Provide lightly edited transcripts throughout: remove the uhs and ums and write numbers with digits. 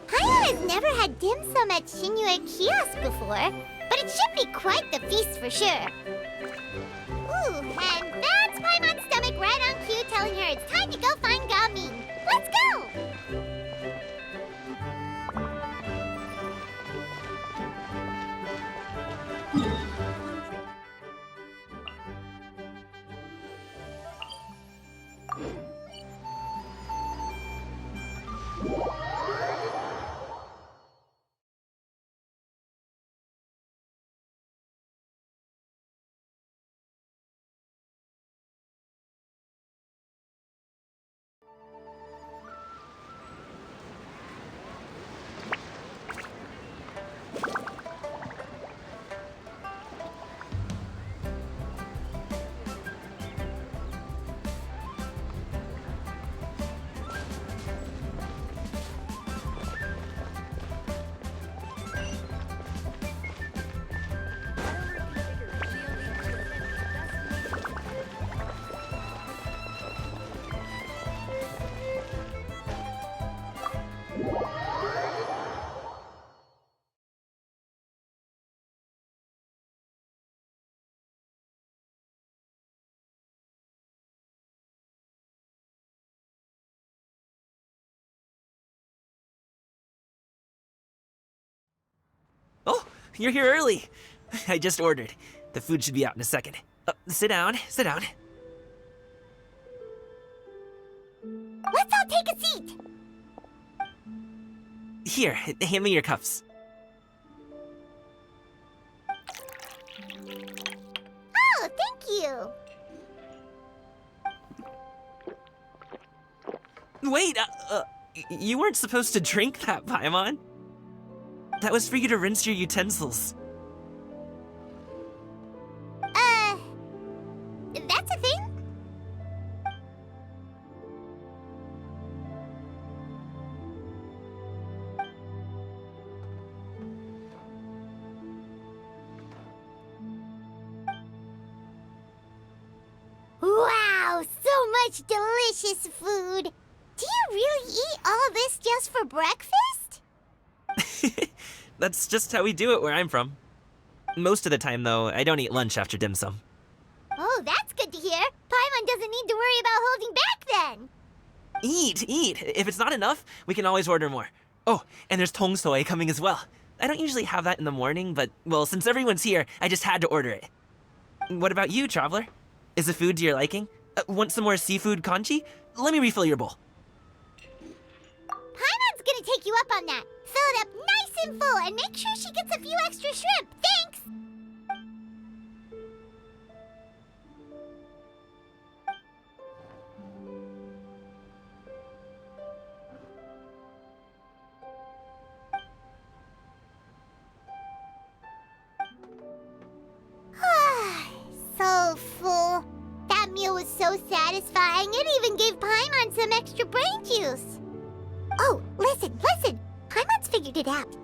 Paimon has never had dim sum at Shinue Kiosk before, but it should be quite the feast for sure. Ooh, and that's Paimon's stomach right on cue telling her it's time to go find Gaming. Let's go! Oh, you're here early. I just ordered. The food should be out in a second. Sit down, sit down. Let's all take a seat! Here, hand me your cups. Oh, thank you! Wait, you weren't supposed to drink that, Paimon. That was for you to rinse your utensils. That's a thing? Wow, so much delicious food! Do you really eat all this just for breakfast? That's just how we do it where I'm from. Most of the time, though, I don't eat lunch after dim sum. Oh, that's good to hear. Paimon doesn't need to worry about holding back then. Eat! If it's not enough, we can always order more. Oh, and there's tong soy coming as well. I don't usually have that in the morning, but, well, since everyone's here, I just had to order it. What about you, Traveler? Is the food to your liking? Want some more seafood congee? Let me refill your bowl. Paimon's gonna take you up on that. Fill it up nice and full and make sure she gets a few extra shrimp. Thanks! So full. That meal was so satisfying, it even gave Paimon some extra brain juice. Oh, listen! Paimon's figured it out.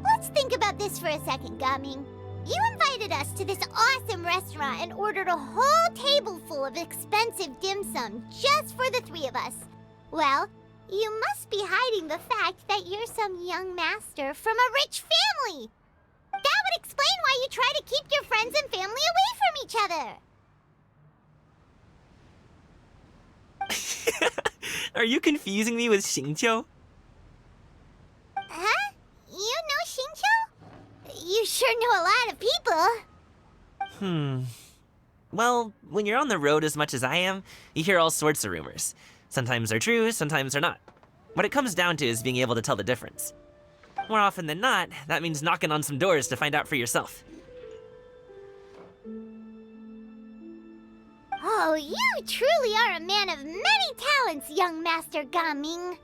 Let's think about this for a second, Gaming. You invited us to this awesome restaurant and ordered a whole table full of expensive dim sum just for the three of us. Well, you must be hiding the fact that you're some young master from a rich family. That would explain why you try to keep your friends and family away from each other. Are you confusing me with Xingqiu? Huh? You know Xingqiu? You sure know a lot of people. Well, when you're on the road as much as I am, you hear all sorts of rumors. Sometimes they're true, sometimes they're not. What it comes down to is being able to tell the difference. More often than not, that means knocking on some doors to find out for yourself. Oh, you truly are a man of many talents, young Master Gaming.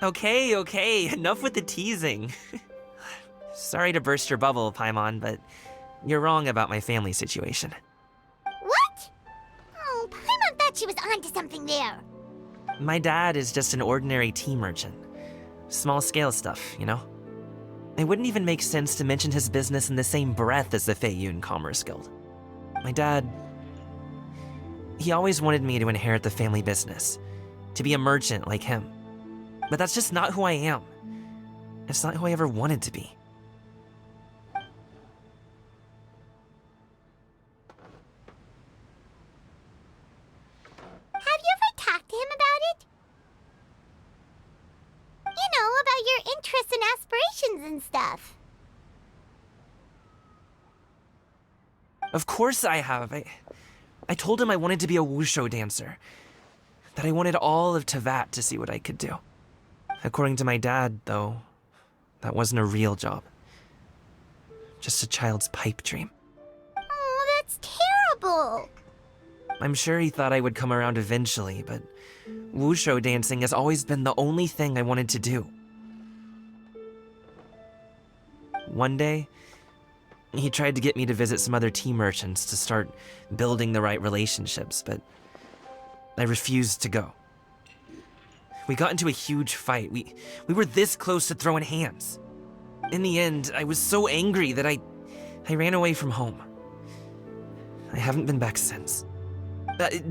Okay, enough with the teasing. Sorry to burst your bubble, Paimon, but you're wrong about my family situation. What? Oh, Paimon thought she was onto something there. My dad is just an ordinary tea merchant. Small-scale stuff, you know? It wouldn't even make sense to mention his business in the same breath as the Feiyun Commerce Guild. My dad... he always wanted me to inherit the family business. to be a merchant like him. But that's just not who I am. It's not who I ever wanted to be. Have you ever talked to him about it? You know, about your interests and aspirations and stuff. Of course I have. I told him I wanted to be a wushu dancer. That I wanted all of Tevat to see what I could do. According to my dad, though, that wasn't a real job. Just a child's pipe dream. Oh, that's terrible. I'm sure he thought I would come around eventually, but wushu dancing has always been the only thing I wanted to do. One day, he tried to get me to visit some other tea merchants to start building the right relationships, but I refused to go. We got into a huge fight. We were this close to throwing hands. In the end, I was so angry that I ran away from home. I haven't been back since.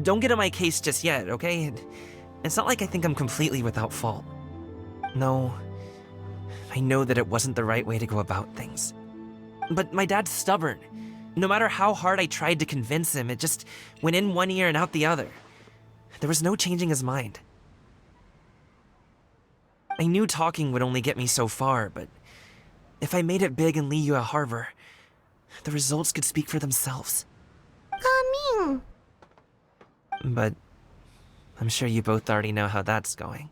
Don't get on my case just yet, okay? It's not like I think I'm completely without fault. No, I know that it wasn't the right way to go about things. But my dad's stubborn. No matter how hard I tried to convince him, it just went in one ear and out the other. There was no changing his mind. I knew talking would only get me so far, but if I made it big in Liyue Harbor, the results could speak for themselves. Coming. But I'm sure you both already know how that's going.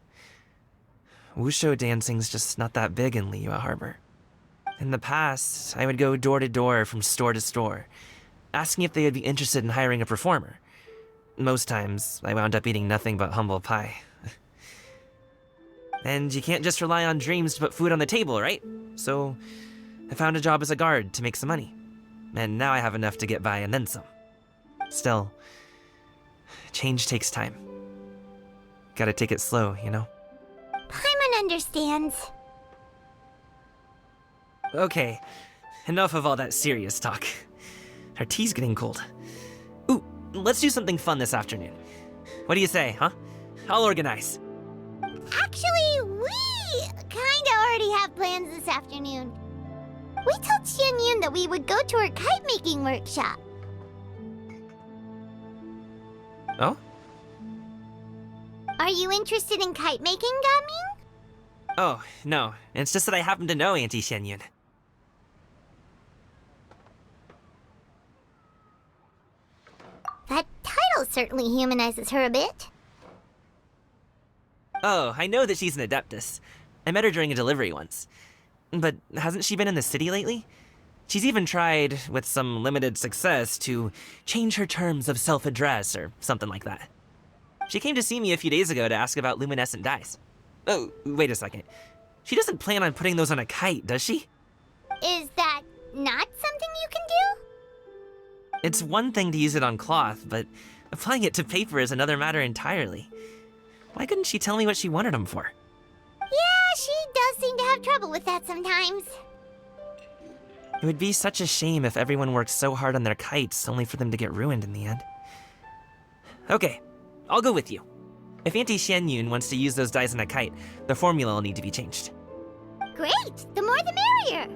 Wushu dancing's just not that big in Liyue Harbor. In the past, I would go door to door from store to store, asking if they would be interested in hiring a performer. Most times, I wound up eating nothing but humble pie. And you can't just rely on dreams to put food on the table, right? So, I found a job as a guard to make some money. And now I have enough to get by and then some. Still, change takes time. Gotta take it slow, you know? Paimon understands. Okay, enough of all that serious talk. Our tea's getting cold. Ooh, let's do something fun this afternoon. What do you say, huh? I'll organize. Actually, we kinda already have plans this afternoon. We told Xianyun that we would go to her kite-making workshop. Oh? Are you interested in kite-making, Gaming? Oh, no. It's just that I happen to know Auntie Xianyun. That title certainly humanizes her a bit. Oh, I know that she's an Adeptus. I met her during a delivery once. But hasn't she been in the city lately? She's even tried, with some limited success, to change her terms of self-address or something like that. She came to see me a few days ago to ask about luminescent dyes. Oh, wait a second. She doesn't plan on putting those on a kite, does she? Is that not something you can do? It's one thing to use it on cloth, but applying it to paper is another matter entirely. Why couldn't she tell me what she wanted them for? Yeah, she does seem to have trouble with that sometimes. It would be such a shame if everyone worked so hard on their kites only for them to get ruined in the end. Okay, I'll go with you. If Auntie Xianyun wants to use those dyes on a kite, the formula will need to be changed. Great! The more the merrier!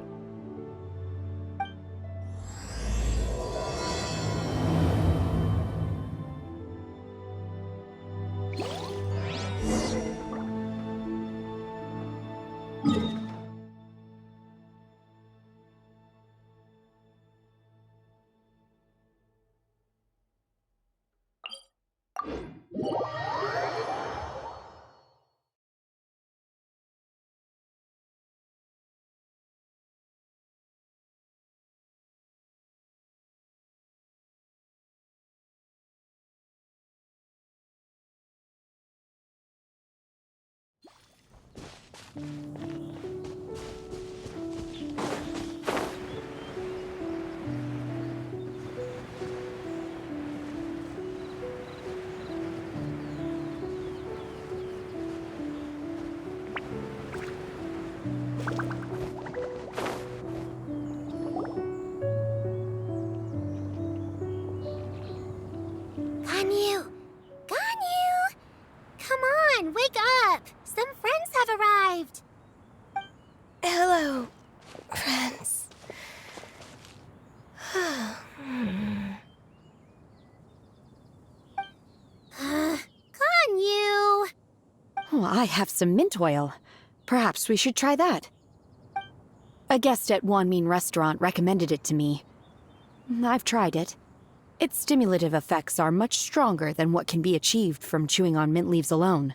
Ganyu! Ganyu! Come on, wake up! Some friends have arrived. Hello, friends. Ganyu! Oh, I have some mint oil. Perhaps we should try that. A guest at Wanmin Restaurant recommended it to me. I've tried it. Its stimulative effects are much stronger than what can be achieved from chewing on mint leaves alone.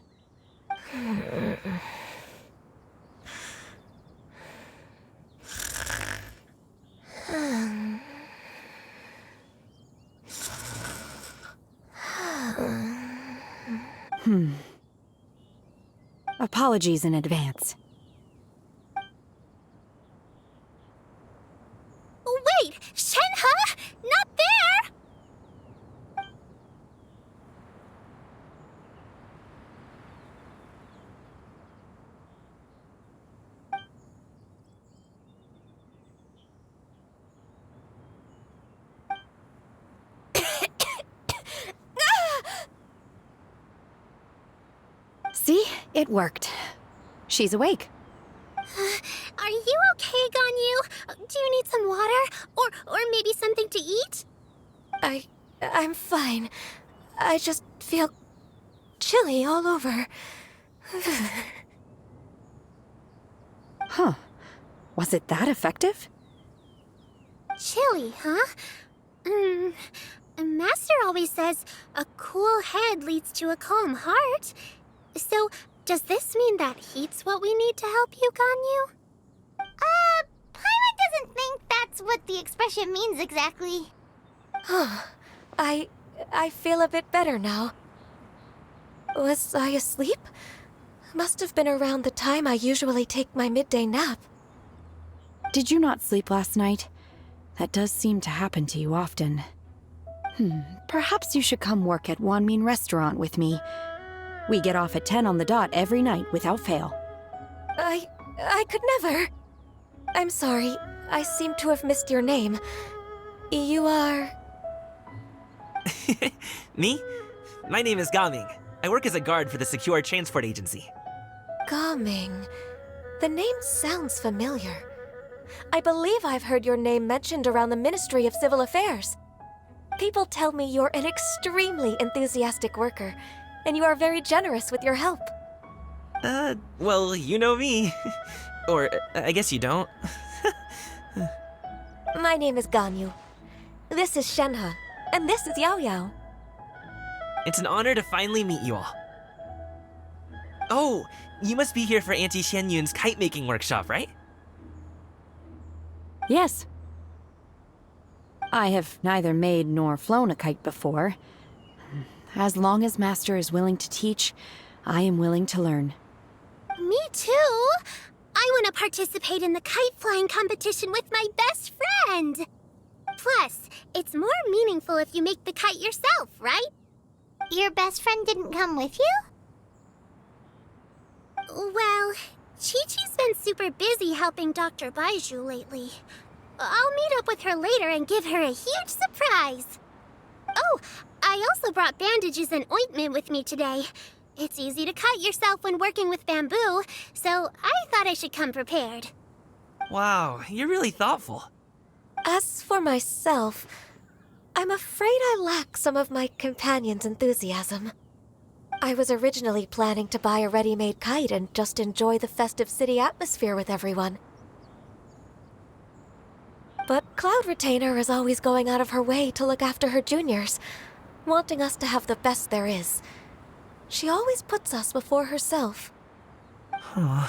Apologies in advance. Wait! Shenhe? Not there! See? It worked. She's awake. Are you okay, Ganyu? Do you need some water? Or maybe something to eat? I'm fine. I just feel chilly all over. Huh. Was it that effective? Chilly, huh? Master always says a cool head leads to a calm heart. So, does this mean that heat's what we need to help you, Ganyu? Paimon doesn't think that's what the expression means exactly. I feel a bit better now. Was I asleep? Must have been around the time I usually take my midday nap. Did you not sleep last night? That does seem to happen to you often. Perhaps you should come work at Wanmin Restaurant with me. We get off at 10 on the dot every night without fail. I could never. I'm sorry. I seem to have missed your name. You are... Me? My name is Gaming. I work as a guard for the Secure Transport Agency. Gaming. The name sounds familiar. I believe I've heard your name mentioned around the Ministry of Civil Affairs. People tell me you're an extremely enthusiastic worker, and you are very generous with your help. Well, you know me. Or, I guess you don't. My name is Ganyu. This is Shenhe, and this is Yao Yao. It's an honor to finally meet you all. Oh, you must be here for Auntie Xianyun's kite-making workshop, right? Yes. I have neither made nor flown a kite before. As long as Master is willing to teach, I am willing to learn. Me too! I want to participate in the kite flying competition with my best friend! Plus, it's more meaningful if you make the kite yourself, right? Your best friend didn't come with you? Well, Chi-Chi's been super busy helping Dr. Baizhu lately. I'll meet up with her later and give her a huge surprise. Oh, I also brought bandages and ointment with me today. It's easy to cut yourself when working with bamboo, so I thought I should come prepared. Wow, you're really thoughtful. As for myself, I'm afraid I lack some of my companion's enthusiasm. I was originally planning to buy a ready-made kite and just enjoy the festive city atmosphere with everyone. But Cloud Retainer is always going out of her way to look after her juniors, wanting us to have the best there is. She always puts us before herself. Huh.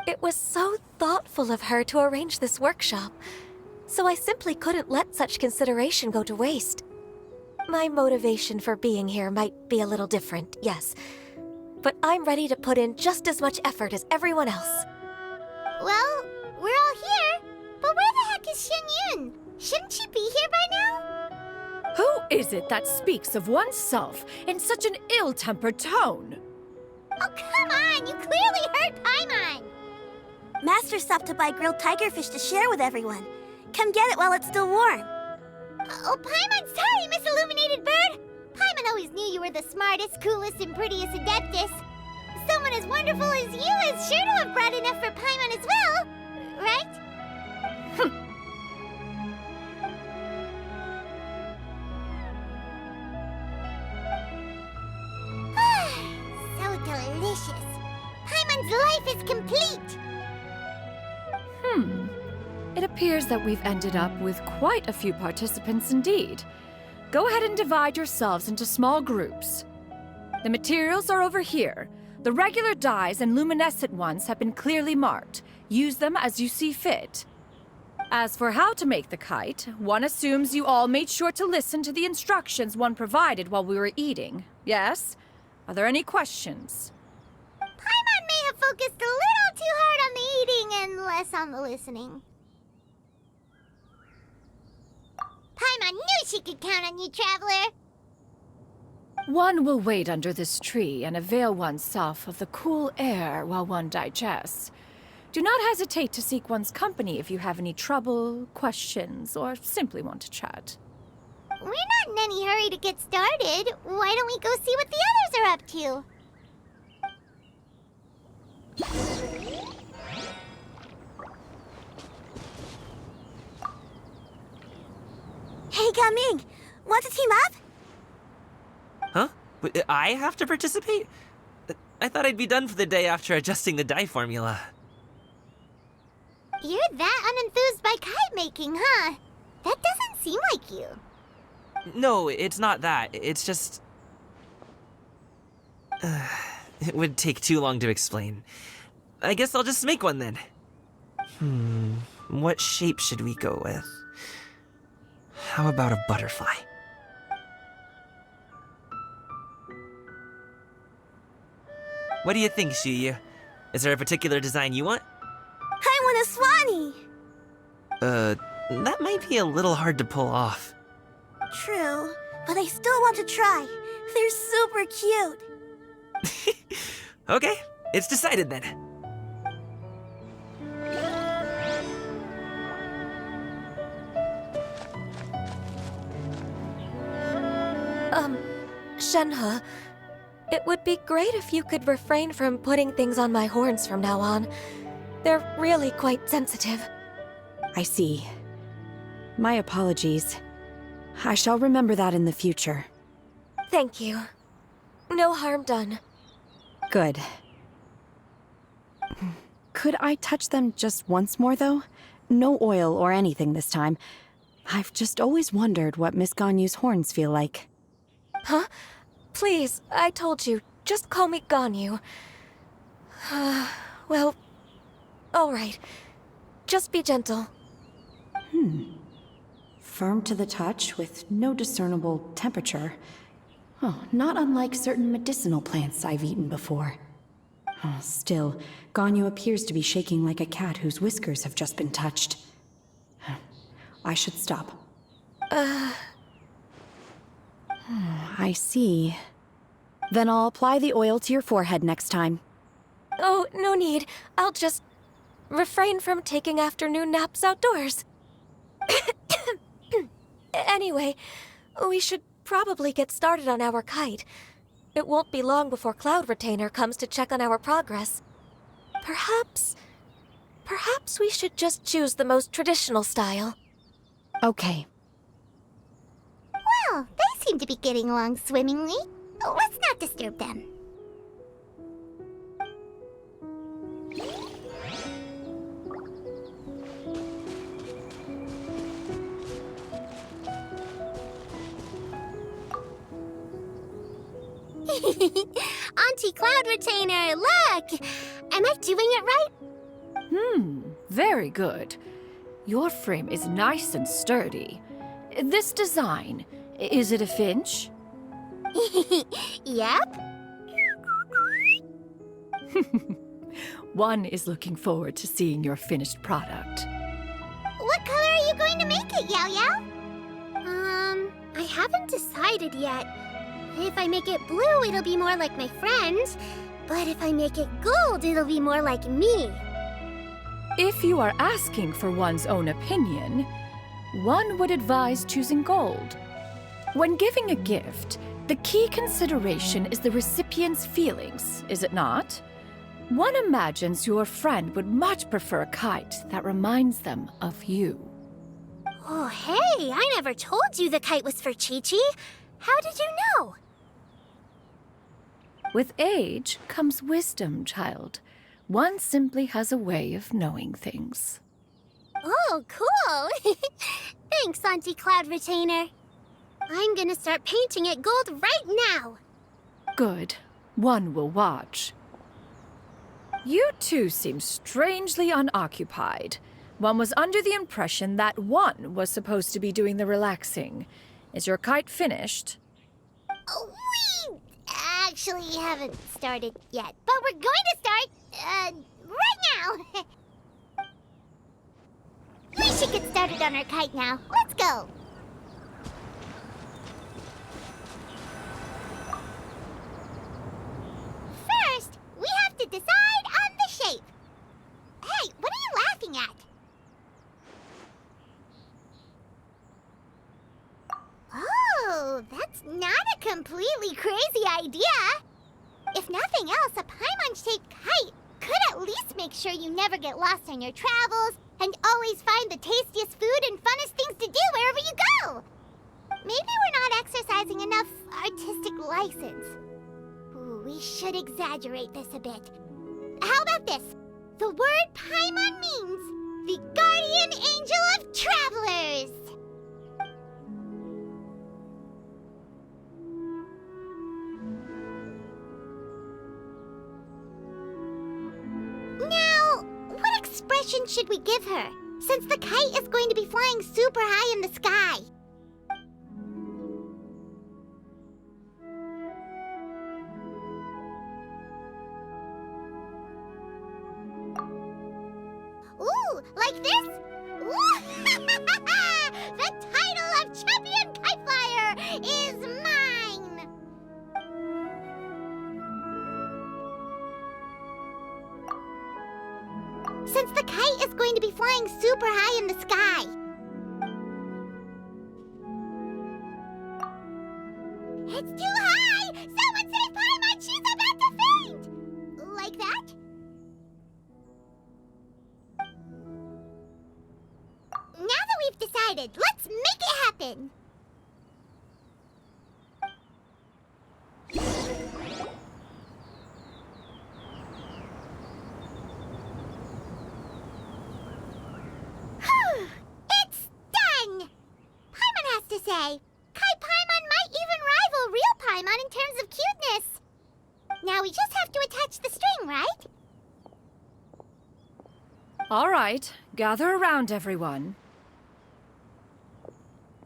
It was so thoughtful of her to arrange this workshop, so I simply couldn't let such consideration go to waste. My motivation for being here might be a little different, yes, but I'm ready to put in just as much effort as everyone else. Well, we're all here, but where the heck is Xianyun? Shouldn't she be here by now? Who is it that speaks of oneself in such an ill-tempered tone? Oh, come on! You clearly heard Paimon! Master stopped to buy grilled tigerfish to share with everyone. Come get it while it's still warm. Oh, Paimon, sorry, Miss Illuminated Bird! Paimon always knew you were the smartest, coolest, and prettiest Adeptus. Someone as wonderful as you is sure to have brought enough for Paimon as well, right? So delicious. Paimon's life is complete. It appears that we've ended up with quite a few participants indeed. Go ahead and divide yourselves into small groups. The materials are over here. The regular dyes and luminescent ones have been clearly marked. Use them as you see fit. As for how to make the kite, one assumes you all made sure to listen to the instructions one provided while we were eating. Yes? Are there any questions? Paimon may have focused a little too hard on the eating and less on the listening. Paimon knew she could count on you, Traveler. One will wait under this tree and avail oneself of the cool air while one digests. Do not hesitate to seek one's company if you have any trouble, questions, or simply want to chat. We're not in any hurry to get started. Why don't we go see what the others are up to? Hey, Gaming! Want to team up? Huh? I have to participate? I thought I'd be done for the day after adjusting the dye formula. You're that unenthused by kite making, huh? That doesn't seem like you. No, it's not that. It's just... it would take too long to explain. I guess I'll just make one then. What shape should we go with? How about a butterfly? What do you think, Shuyu? Is there a particular design you want? I want a swanee! That might be a little hard to pull off. True, but I still want to try. They're super cute. Okay, it's decided then. Shenhe, it would be great if you could refrain from putting things on my horns from now on. They're really quite sensitive. I see. My apologies. I shall remember that in the future. Thank you. No harm done. Good. Could I touch them just once more, though? No oil or anything this time. I've just always wondered what Miss Ganyu's horns feel like. Huh? Please, I told you, just call me Ganyu. Well, all right. Just be gentle. Firm to the touch with no discernible temperature. Oh, not unlike certain medicinal plants I've eaten before. Oh, still, Ganyu appears to be shaking like a cat whose whiskers have just been touched. I should stop. I see. Then I'll apply the oil to your forehead next time. Oh, no need. I'll just refrain from taking afternoon naps outdoors. Anyway, we should probably get started on our kite. It won't be long before Cloud Retainer comes to check on our progress. Perhaps we should just choose the most traditional style. Okay. Well, they seem to be getting along swimmingly. Let's not disturb them. Auntie Cloud Retainer, look! Am I doing it right? Very good. Your frame is nice and sturdy. This design, is it a finch? Yep. One is looking forward to seeing your finished product. What color are you going to make it, Yao Yao? I haven't decided yet. If I make it blue, it'll be more like my friends. But if I make it gold, it'll be more like me. If you are asking for one's own opinion, one would advise choosing gold. When giving a gift, the The key consideration is the recipient's feelings, is it not? One imagines your friend would much prefer a kite that reminds them of you. Oh, hey, I never told you the kite was for Chi-Chi. How did you know? With age comes wisdom, child. One simply has a way of knowing things. Oh, cool. Thanks, Auntie Cloud Retainer. I'm gonna start painting it gold right now. Good. One will watch. You two seem strangely unoccupied. One was under the impression that one was supposed to be doing the relaxing. Is your kite finished? We actually haven't started yet, but we're going to start, right now. We should get started on our kite now. Let's go. First, we have to decide on the shape. Hey, what are you laughing at? Oh, that's not a completely crazy idea. If nothing else, a Paimon-shaped kite could at least make sure you never get lost on your travels and always find the tastiest food and funnest things to do wherever you go. Maybe we're not exercising enough artistic license. Ooh, we should exaggerate this a bit. How about this? The word Paimon means the guardian angel of travelers. Now, what expression should we give her, since the kite is going to be flying super high in the sky? Ooh, like this? Ooh. The title of Champion Kite Flyer is mine! Since the kite is going to be flying super high in the sky. It's too high! Someone save Paimon! She's about to faint! Like that? Now that we've decided, let's make it happen! It's done! Paimon has to say, Kai Paimon might even rival real Paimon in terms of cuteness. Now we just have to attach the string, right? All right, gather around, everyone.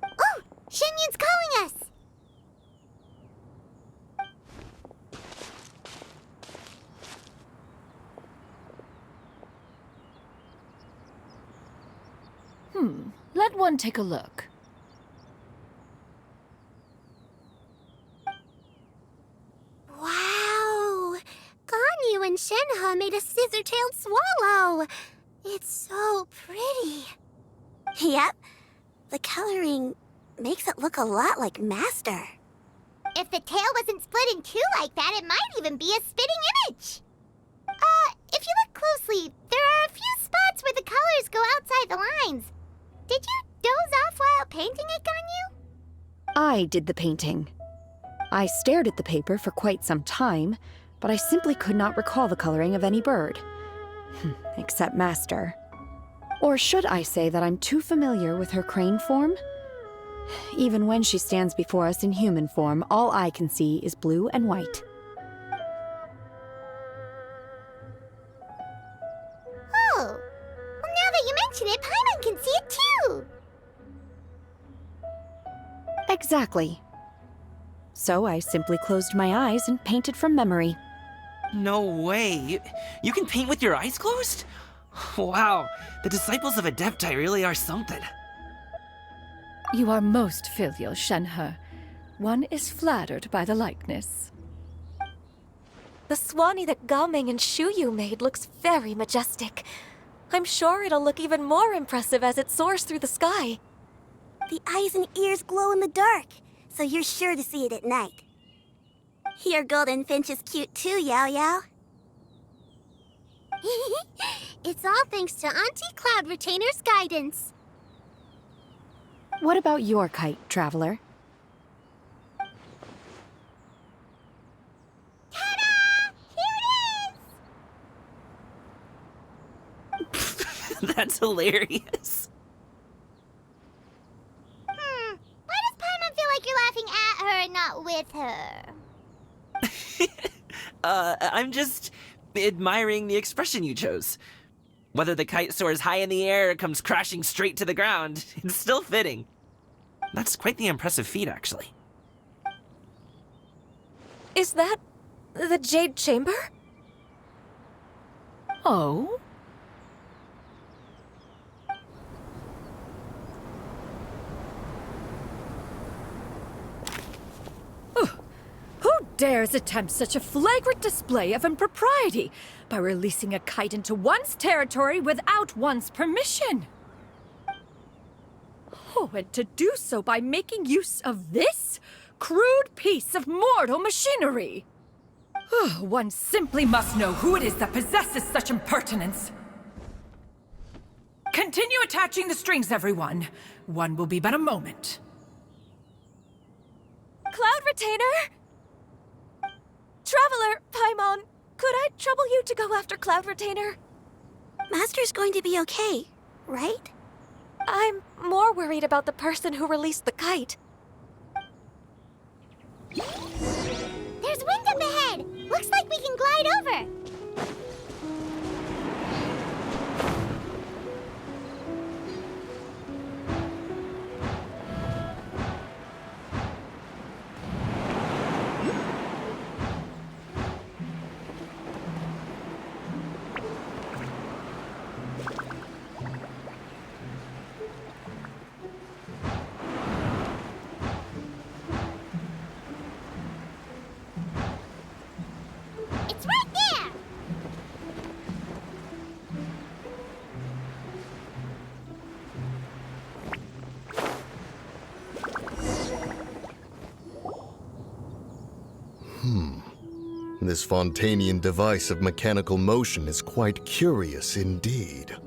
Oh, Shenyun's calling us! Let one take a look. Wow! Ganyu and Shenhe made a scissor-tailed swallow! It's so pretty. Yep. The coloring makes it look a lot like Master. If the tail wasn't split in two like that, it might even be a spitting image. If you look closely, there are a few spots where the colors go outside the lines. Did you doze off while painting it, Ganyu? I did the painting. I stared at the paper for quite some time, but I simply could not recall the coloring of any bird. Except Master. Or should I say that I'm too familiar with her crane form? Even when she stands before us in human form, all I can see is blue and white. Oh, well, now that you mention it, Paimon can see it too. Exactly. So I simply closed my eyes and painted from memory. No way. You can paint with your eyes closed? Wow, the disciples of Adepti really are something. You are most filial, Shenhe. One is flattered by the likeness. The Swanee that Gaming and Shuyu made looks very majestic. I'm sure it'll look even more impressive as it soars through the sky. The eyes and ears glow in the dark, so you're sure to see it at night. Your golden finch is cute too, Yao Yao. It's all thanks to Auntie Cloud Retainer's guidance. What about your kite, Traveler? Ta-da! Here it is! That's hilarious. Why does Paimon feel like you're laughing at her and not with her? I'm just admiring the expression you chose. Whether the kite soars high in the air or comes crashing straight to the ground, it's still fitting. That's quite the impressive feat, actually. Is that the Jade Chamber? Oh? Who dares attempt such a flagrant display of impropriety by releasing a kite into one's territory without one's permission? Oh, and to do so by making use of this crude piece of mortal machinery. One simply must know who it is that possesses such impertinence. Continue attaching the strings, everyone. One will be but a moment. Cloud Retainer? Traveler, Paimon, could I trouble you to go after Cloud Retainer? Master's going to be okay, right? I'm more worried about the person who released the kite. There's wind up ahead! Looks like we can glide over! It's right there! This Fontanian device of mechanical motion is quite curious indeed.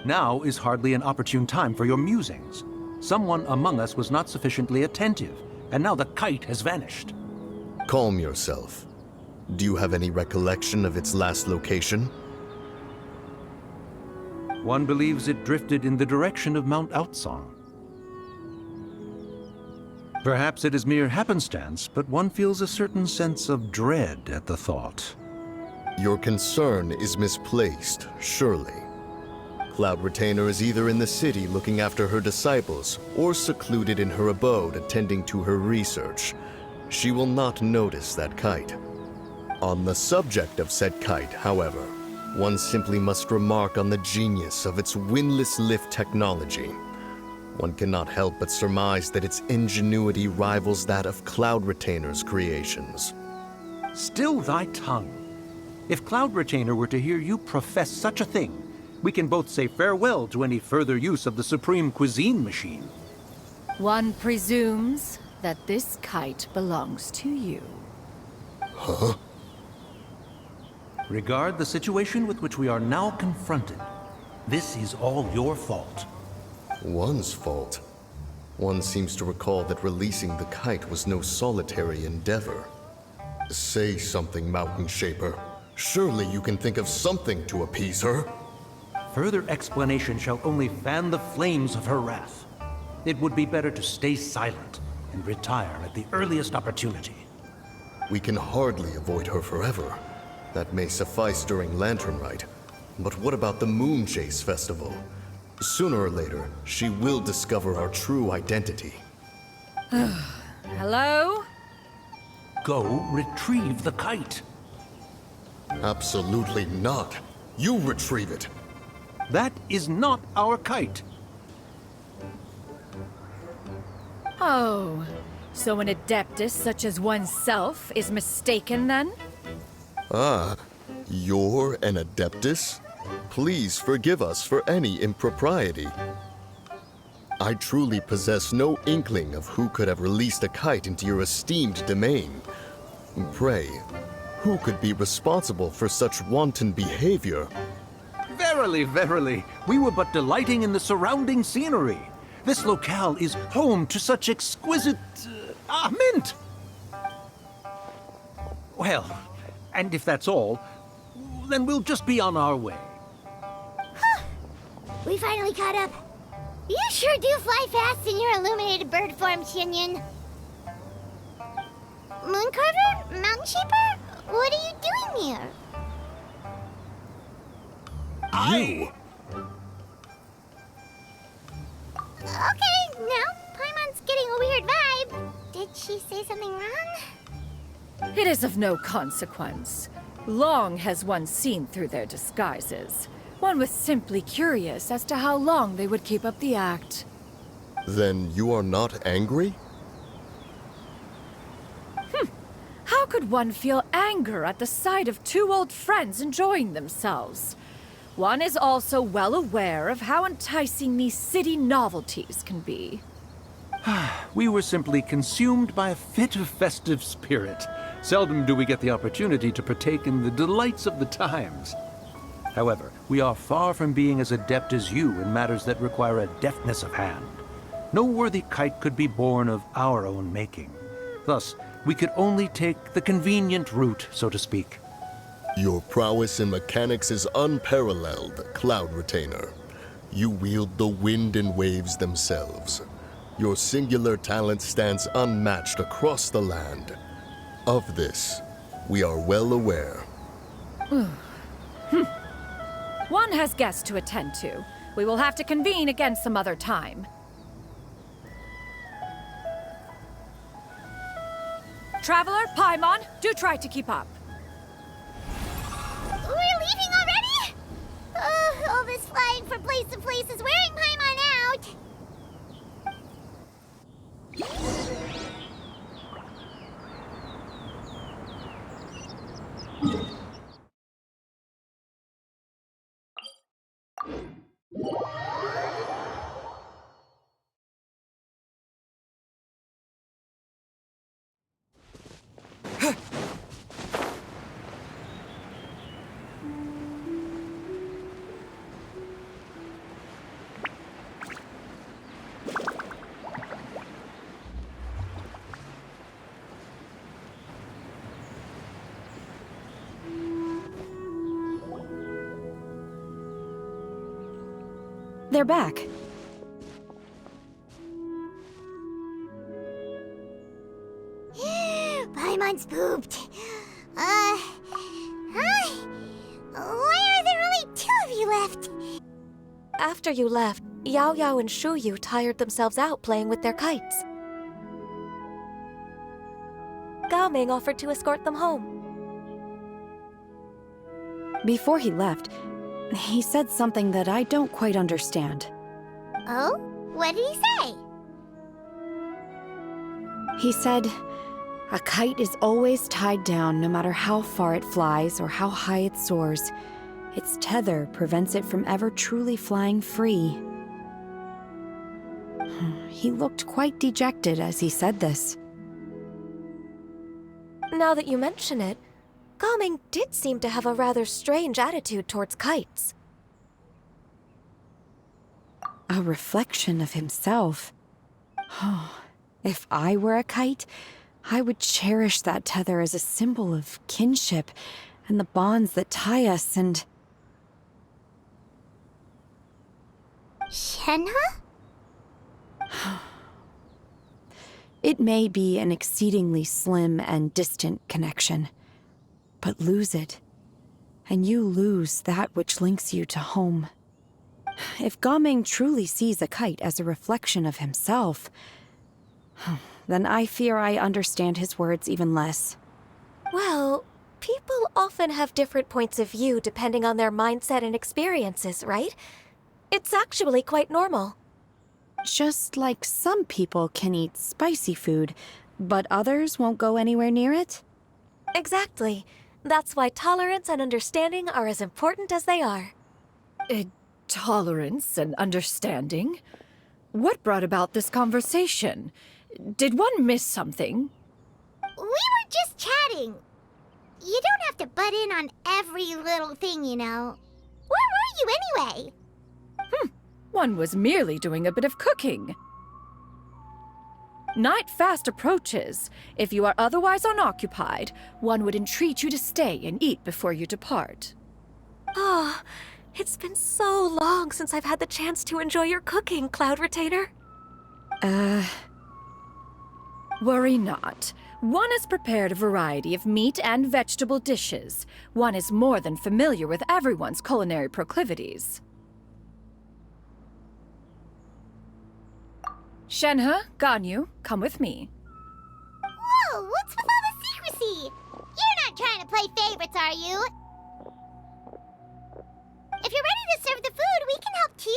Now is hardly an opportune time for your musings. Someone among us was not sufficiently attentive, and now the kite has vanished. Calm yourself. Do you have any recollection of its last location? One believes it drifted in the direction of Mount Outsong. Perhaps it is mere happenstance, but one feels a certain sense of dread at the thought. Your concern is misplaced, surely. Cloud Retainer is either in the city looking after her disciples, or secluded in her abode attending to her research. She will not notice that kite. On the subject of said kite, however, one simply must remark on the genius of its windless lift technology. One cannot help but surmise that its ingenuity rivals that of Cloud Retainer's creations. Still thy tongue. If Cloud Retainer were to hear you profess such a thing, we can both say farewell to any further use of the Supreme Cuisine Machine. One presumes that this kite belongs to you. Huh? Regard the situation with which we are now confronted. This is all your fault. One's fault. One seems to recall that releasing the kite was no solitary endeavor. Say something, Mountain Shaper. Surely you can think of something to appease her. Further explanation shall only fan the flames of her wrath. It would be better to stay silent and retire at the earliest opportunity. We can hardly avoid her forever. That may suffice during Lantern Rite. But what about the Moon Chase Festival? Sooner or later, she will discover our true identity. Hello? Go retrieve the kite. Absolutely not. You retrieve it. That is not our kite. Oh, so an adeptus such as oneself is mistaken then? Ah, you're an Adeptus? Please forgive us for any impropriety. I truly possess no inkling of who could have released a kite into your esteemed domain. Pray, who could be responsible for such wanton behavior? Verily, verily, we were but delighting in the surrounding scenery. This locale is home to such exquisite... mint! Well, and if that's all, then we'll just be on our way. We finally caught up. You sure do fly fast in your illuminated bird form, Shinyan. Mooncarver? Mountain Sheeper? What are you doing here? Okay, now Paimon's getting a weird vibe. Did she say something wrong? It is of no consequence. Long has one seen through their disguises. One was simply curious as to how long they would keep up the act. Then you are not angry? How could one feel anger at the sight of two old friends enjoying themselves? One is also well aware of how enticing these city novelties can be. We were simply consumed by a fit of festive spirit. Seldom do we get the opportunity to partake in the delights of the times. However, we are far from being as adept as you in matters that require a deftness of hand. No worthy kite could be born of our own making. Thus, we could only take the convenient route, so to speak. Your prowess in mechanics is unparalleled, Cloud Retainer. You wield the wind and waves themselves. Your singular talent stands unmatched across the land. Of this, we are well aware. One has guests to attend to. We will have to convene again some other time. Traveler, Paimon, do try to keep up. We're leaving already? All this flying from place to place is wearing Paimon out. They're back. Paimon's pooped. Hi. Why are there only two of you left? After you left, Yao Yao and Shu Yu tired themselves out playing with their kites. Gao Ming offered to escort them home. Before he left, he said something that I don't quite understand. Oh? What did he say? He said, a kite is always tied down no matter how far it flies or how high it soars. Its tether prevents it from ever truly flying free. He looked quite dejected as he said this. Now that you mention it, Gao Ming did seem to have a rather strange attitude towards kites. A reflection of himself. If I were a kite, I would cherish that tether as a symbol of kinship and the bonds that tie us and... Shenhe? It may be an exceedingly slim and distant connection, but lose it, and you lose that which links you to home. If Gao Ming truly sees a kite as a reflection of himself, then I fear I understand his words even less. Well, people often have different points of view depending on their mindset and experiences, right? It's actually quite normal. Just like some people can eat spicy food, but others won't go anywhere near it? Exactly. That's why tolerance and understanding are as important as they are. Tolerance and understanding? What brought about this conversation? Did one miss something? We were just chatting. You don't have to butt in on every little thing, you know. Where were you anyway? One was merely doing a bit of cooking. Night fast approaches. If you are otherwise unoccupied, one would entreat you to stay and eat before you depart. Oh, it's been so long since I've had the chance to enjoy your cooking, Cloud Retainer. Worry not. One has prepared a variety of meat and vegetable dishes. One is more than familiar with everyone's culinary proclivities. Shenhe, Ganyu, come with me. Whoa, what's with all the secrecy? You're not trying to play favorites, are you? If you're ready to serve the food, we can help too.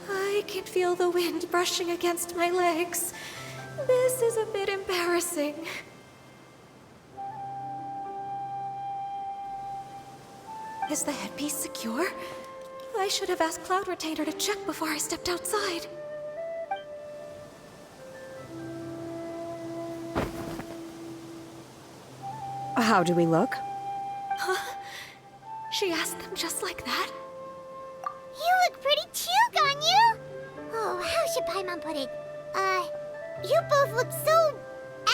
I can feel the wind brushing against my legs. This is a bit embarrassing. Is the headpiece secure? I should have asked Cloud Retainer to check before I stepped outside. How do we look? She asked them just like that? You look pretty too, Ganyu! Oh, how should Paimon put it? You both look so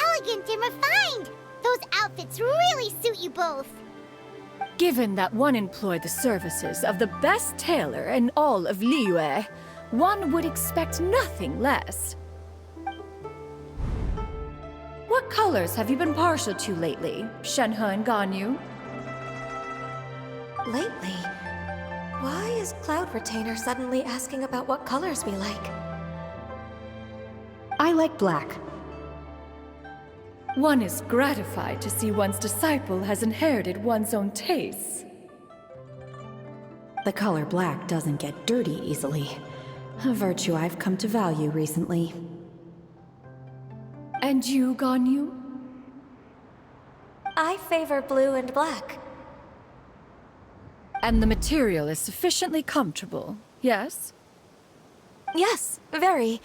elegant and refined! Those outfits really suit you both. Given that one employed the services of the best tailor in all of Liyue, one would expect nothing less. What colors have you been partial to lately, Shenhe and Ganyu? Lately? Why is Cloud Retainer suddenly asking about what colors we like? I like black. One is gratified to see one's disciple has inherited one's own tastes. The color black doesn't get dirty easily. A virtue I've come to value recently. And you, Ganyu? I favor blue and black. And the material is sufficiently comfortable, yes? Yes, very.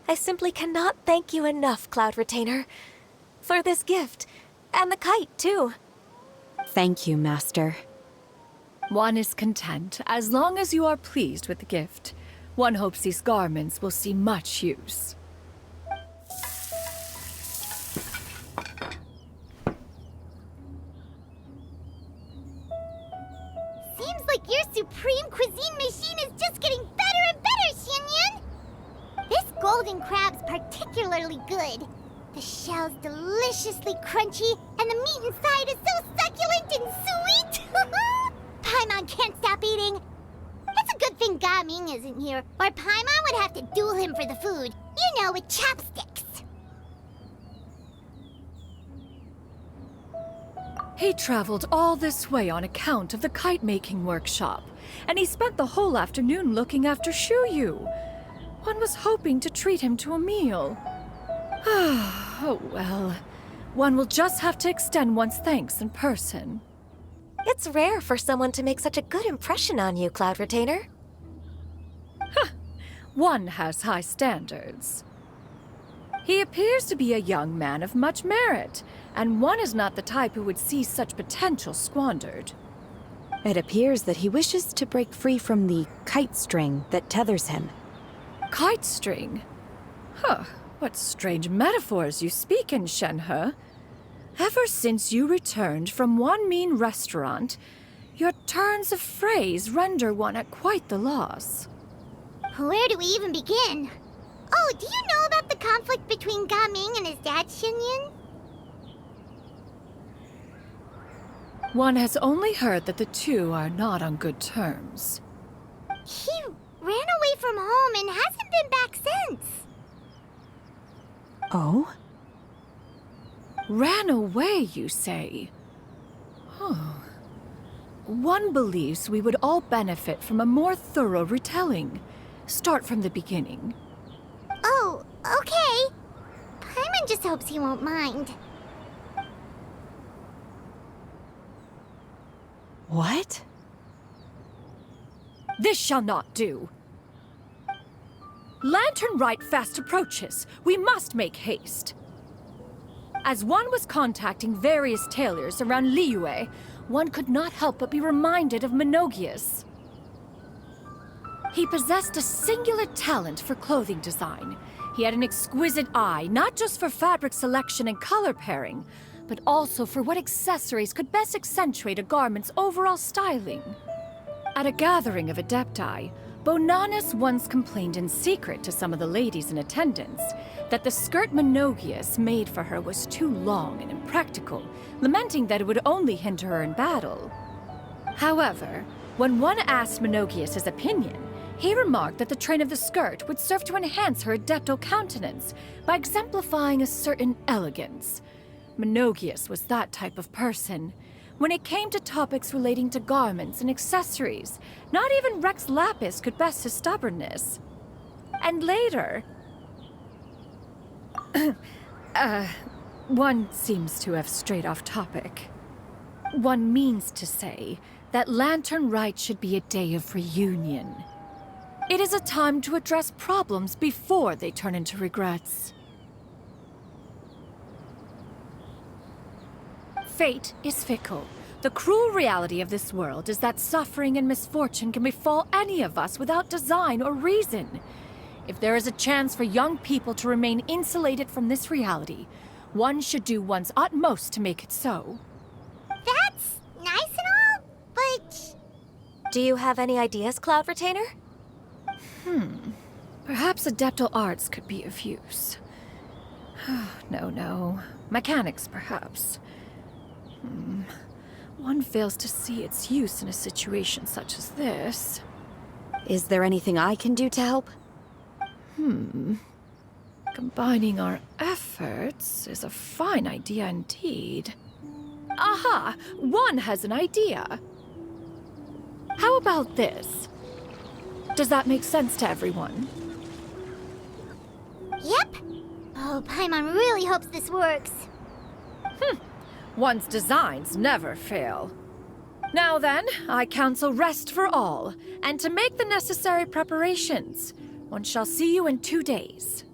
I simply cannot thank you enough, Cloud Retainer. For this gift. And the kite, too. Thank you, Master. One is content as long as you are pleased with the gift. One hopes these garments will see much use. Seems like your supreme cuisine machine is just getting better and better, Xinyun! This golden crab's particularly good. The shell's deliciously crunchy, and the meat inside is so succulent and sweet! Paimon can't stop eating. It's a good thing Gaming isn't here, or Paimon would have to duel him for the food. You know, with chopsticks. He traveled all this way on account of the kite-making workshop, and he spent the whole afternoon looking after Shuyu. One was hoping to treat him to a meal. Oh well. One will just have to extend one's thanks in person. It's rare for someone to make such a good impression on you, Cloud Retainer. One has high standards. He appears to be a young man of much merit, and one is not the type who would see such potential squandered. It appears that he wishes to break free from the kite string that tethers him. Kite string? Huh, what strange metaphors you speak in, Shenhe. Ever since you returned from one mean restaurant, your turns of phrase render one at quite the loss. Where do we even begin? Oh, do you know about the conflict between Gaming and his dad, Xinyun? One has only heard that the two are not on good terms. He ran away from home and hasn't been back since. Oh? Ran away, you say? One believes we would all benefit from a more thorough retelling. Start from the beginning. Oh, okay. Paimon just hopes he won't mind. What? This shall not do. Lantern Rite fast approaches. We must make haste. As one was contacting various tailors around Liyue, one could not help but be reminded of Menogias. He possessed a singular talent for clothing design. He had an exquisite eye, not just for fabric selection and color pairing, but also for what accessories could best accentuate a garment's overall styling. At a gathering of Adepti, Bonanis once complained in secret to some of the ladies in attendance that the skirt Menogias made for her was too long and impractical, lamenting that it would only hinder her in battle. However, when one asked Menogias his opinion, he remarked that the train of the skirt would serve to enhance her adeptal countenance by exemplifying a certain elegance. Menogias was that type of person. When it came to topics relating to garments and accessories, not even Rex Lapis could best his stubbornness. And later... one seems to have strayed off topic. One means to say that Lantern Rite should be a day of reunion. It is a time to address problems before they turn into regrets. Fate is fickle. The cruel reality of this world is that suffering and misfortune can befall any of us without design or reason. If there is a chance for young people to remain insulated from this reality, one should do one's utmost to make it so. That's nice and all, but... Do you have any ideas, Cloud Retainer? Perhaps adeptal arts could be of use. No. Mechanics, perhaps. One fails to see its use in a situation such as this. Is there anything I can do to help? Combining our efforts is a fine idea indeed. Aha! One has an idea! How about this? Does that make sense to everyone? Yep. Oh, Paimon really hopes this works. One's designs never fail. Now then, I counsel rest for all, and to make the necessary preparations. One shall see you in 2 days.